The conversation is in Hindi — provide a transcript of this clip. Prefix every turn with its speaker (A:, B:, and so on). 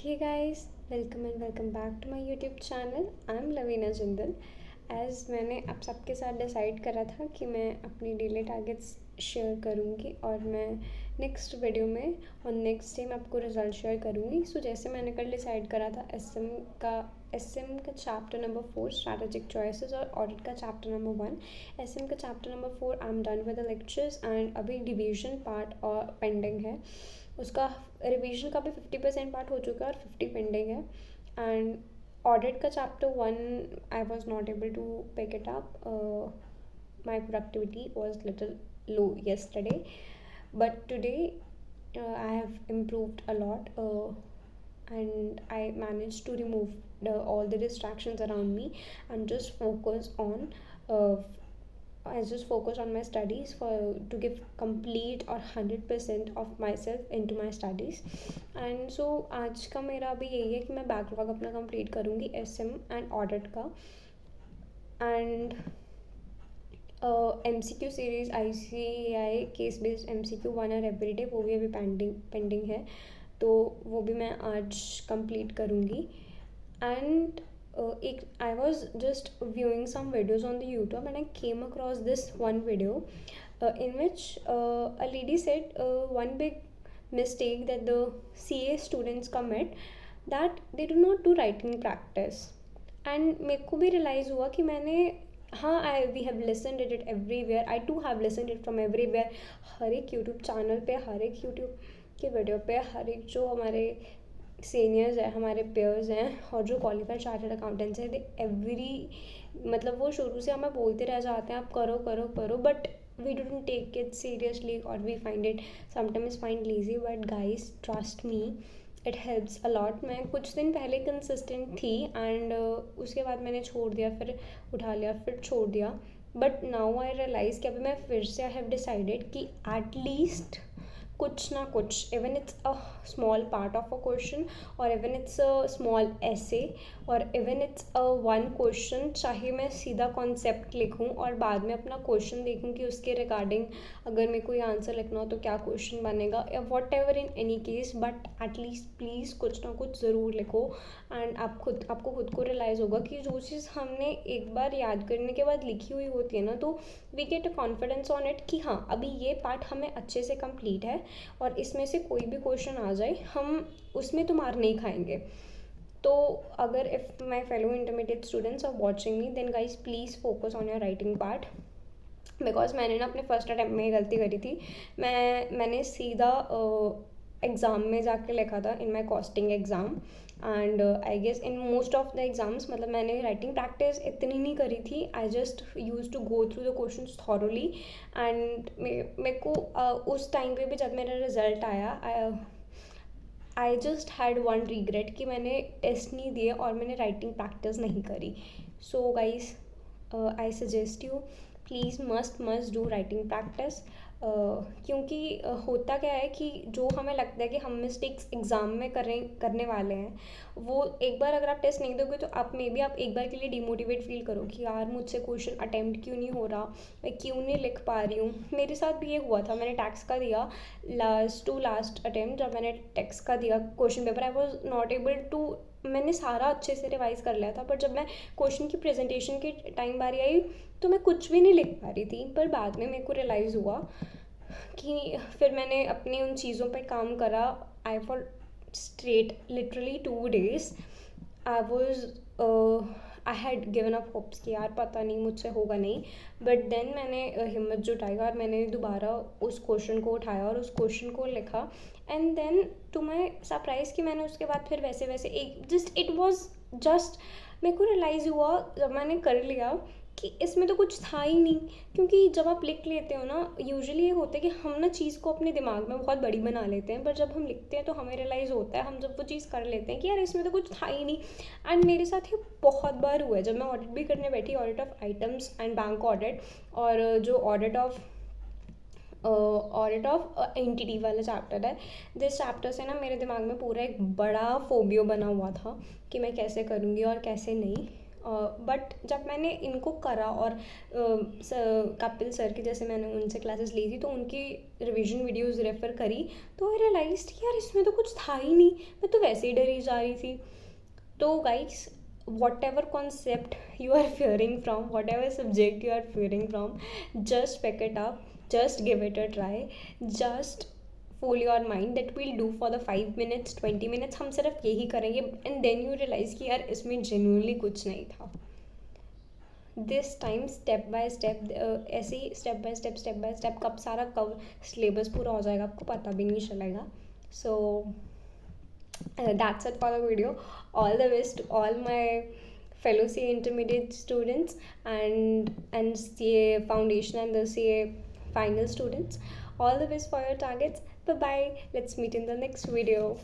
A: Hey guys, welcome back to my YouTube channel. I'm Lavina Jindal. As मैंने आप सबके साथ डिसाइड करा था कि मैं अपनी डेली टारगेट्स शेयर करूँगी और मैं नेक्स्ट वीडियो में और नेक्स्ट डे मैं आपको रिजल्ट शेयर करूँगी। सो जैसे मैंने कल डिसाइड करा था एस एम का चैप्टर नंबर 4 स्ट्रैटेजिक चॉइसेस और ऑडिट का चैप्टर नंबर 1। एस एम का chapter number 4 I am done with the lectures and अभी डिवीजन पार्ट और पेंडिंग है। उसका रिवीजन का भी 50% पार्ट हो चुका है और 50 पेंडिंग है। एंड ऑडिट का chapter 1 I was not able to pick it up. My productivity was little low yesterday, but today I have improved a lot, and I managed to remove all the distractions around me and just focus on uh, I just focus on my studies to give complete or 100% of myself into my studies. And so आज का मेरा अभी यही है कि मैं बैकलॉग अपना कंप्लीट करूँगी एसएम एंड ऑडिट का. And MCQ series ICAI case based MCQ 1 और एवरीडे वो भी अभी पेंडिंग है, तो वो भी मैं आज कंप्लीट करूँगी. And I was just viewing some videos on the YouTube and I came across this one video in which a lady said one big mistake that the CA students commit, that they do not do writing practice. And मेरे को भी realize हुआ कि मैंने we have listened it everywhere. I too have listened it from everywhere. हर एक YouTube चैनल पे, हर एक YouTube के वीडियो पे, हर एक जो हमारे सीनियर्स हैं, हमारे पेयर्स हैं और जो क्वालिफाइड चार्टर्ड अकाउंटेंट्स हैं, दे मतलब वो शुरू से हमें बोलते रह जाते हैं आप करो करो करो, but we don't take it seriously और we find it sometimes find lazy. But guys trust me, it helps a lot. मैं कुछ दिन पहले कंसिस्टेंट थी एंड उसके बाद मैंने छोड़ दिया, फिर उठा लिया, फिर छोड़ दिया. बट नाउ आई रियलाइज़ कि अभी मैं फिर से आई हैव डिसाइडेड कि एटलीस्ट कुछ ना कुछ, even it's a small part of a question और इवन इट्स अ स्मॉल ऐसे और even it's a one question, चाहे मैं सीधा कॉन्सेप्ट लिखूं और बाद में अपना क्वेश्चन देखूं कि उसके रिगार्डिंग अगर मेरे को ये आंसर लिखना हो तो क्या क्वेश्चन बनेगा या what ever, in any case, but at least please कुछ ना कुछ ज़रूर लिखो. एंड आपको खुद को रियलाइज़ होगा कि जो चीज़ हमने एक बार याद करने के बाद लिखी हुई होती है ना, तो we get a confidence on it कि हाँ अभी ये पार्ट हमें अच्छे से कंप्लीट है और इसमें से कोई भी क्वेश्चन आ जाए हम उसमें तो मार नहीं खाएंगे. तो अगर if my fellow intermediate students are watching me, then guys please focus on your writing part. Because मैंने ना अपने फर्स्ट अटैम्प्ट में ही गलती करी थी. मैंने सीधा एग्ज़ाम में जाके लिखा था in my costing exam. And I guess in most of the exams, मतलब मैंने राइटिंग प्रैक्टिस इतनी नहीं करी थी. I just use to go through the question thoroughly. And मेरे को उस टाइम पे भी जब मेरा रिज़ल्ट आया, I just had one regret कि मैंने टेस्ट नहीं दिए और मैंने राइटिंग प्रैक्टिस नहीं करी. So guys I suggest you, please must do writing practice. क्योंकि होता क्या है कि जो हमें लगता है कि हम मिस्टेक्स एग्ज़ाम में करने वाले हैं, वो एक बार अगर आप टेस्ट नहीं दोगे तो आप आप एक बार के लिए डिमोटिवेट फील करो कि यार मुझसे क्वेश्चन अटेम्प्ट क्यों नहीं हो रहा, मैं क्यों नहीं लिख पा रही हूँ. मेरे साथ भी ये हुआ था. मैंने टैक्स का दिया लास्ट अटेम्प्ट. जब मैंने टैक्स का दिया question paper, I was not able to, मैंने सारा अच्छे से रिवाइज़ कर लिया था, पर जब मैं क्वेश्चन की प्रेजेंटेशन की टाइम बारी आई तो मैं कुछ भी नहीं लिख पा रही थी. पर बाद में मेरे को रियलाइज़ हुआ कि फिर मैंने अपनी उन चीज़ों पे काम करा. I for straight literally 2 days I had given up hopes कि यार पता नहीं मुझसे होगा नहीं. बट देन मैंने हिम्मत जुटाई और मैंने दोबारा उस क्वेश्चन को उठाया और उस क्वेश्चन को लिखा. And then to my surprise कि मैंने उसके बाद फिर वैसे इट वॉज जस्ट, मेरे को रियलाइज़ हुआ जब मैंने कर लिया कि इसमें तो कुछ था ही नहीं. क्योंकि जब आप लिख लेते हो ना, यूजुअली ये होता है कि हम ना चीज़ को अपने दिमाग में बहुत बड़ी बना लेते हैं, पर जब हम लिखते हैं तो हमें रियलाइज़ होता है, हम जब वो चीज़ कर लेते हैं कि यार इसमें तो कुछ था ही नहीं. एंड मेरे साथ ये बहुत बार हुआ है. जब मैं ऑडिट भी करने बैठी, audit of items and bank audit, और जो ऑडिट ऑफ एंटिटी वाला चैप्टर है, जिस चैप्टर से ना मेरे दिमाग में पूरा एक बड़ा फोबियो बना हुआ था कि मैं कैसे करूँगी और कैसे नहीं. बट जब मैंने इनको करा और कपिल सर की जैसे मैंने उनसे क्लासेस ली थी तो उनकी रिवीजन वीडियोस रेफ़र करी, तो आई रियलाइज कि यार इसमें तो कुछ था ही नहीं, मैं तो वैसे ही डरी जा रही थी. तो guys, whatever concept you are fearing from, whatever subject you are fearing from, just pick it up, just give it a try, just fool your mind that we'll do for the 5 minutes 20 minutes हम सिर्फ यही करेंगे, and then you realize कि यार इसमें genuinely कुछ नहीं था. This time step by step, ऐसे ही स्टेप बाय स्टेप कब सारा कब सिलेबस पूरा हो जाएगा आपको पता भी नहीं चलेगा. सो that's it for the video. All the best to all my fellow CA intermediate students and CA foundation and the CA final students. All the best for your targets. Bye bye. Let's meet in the next video.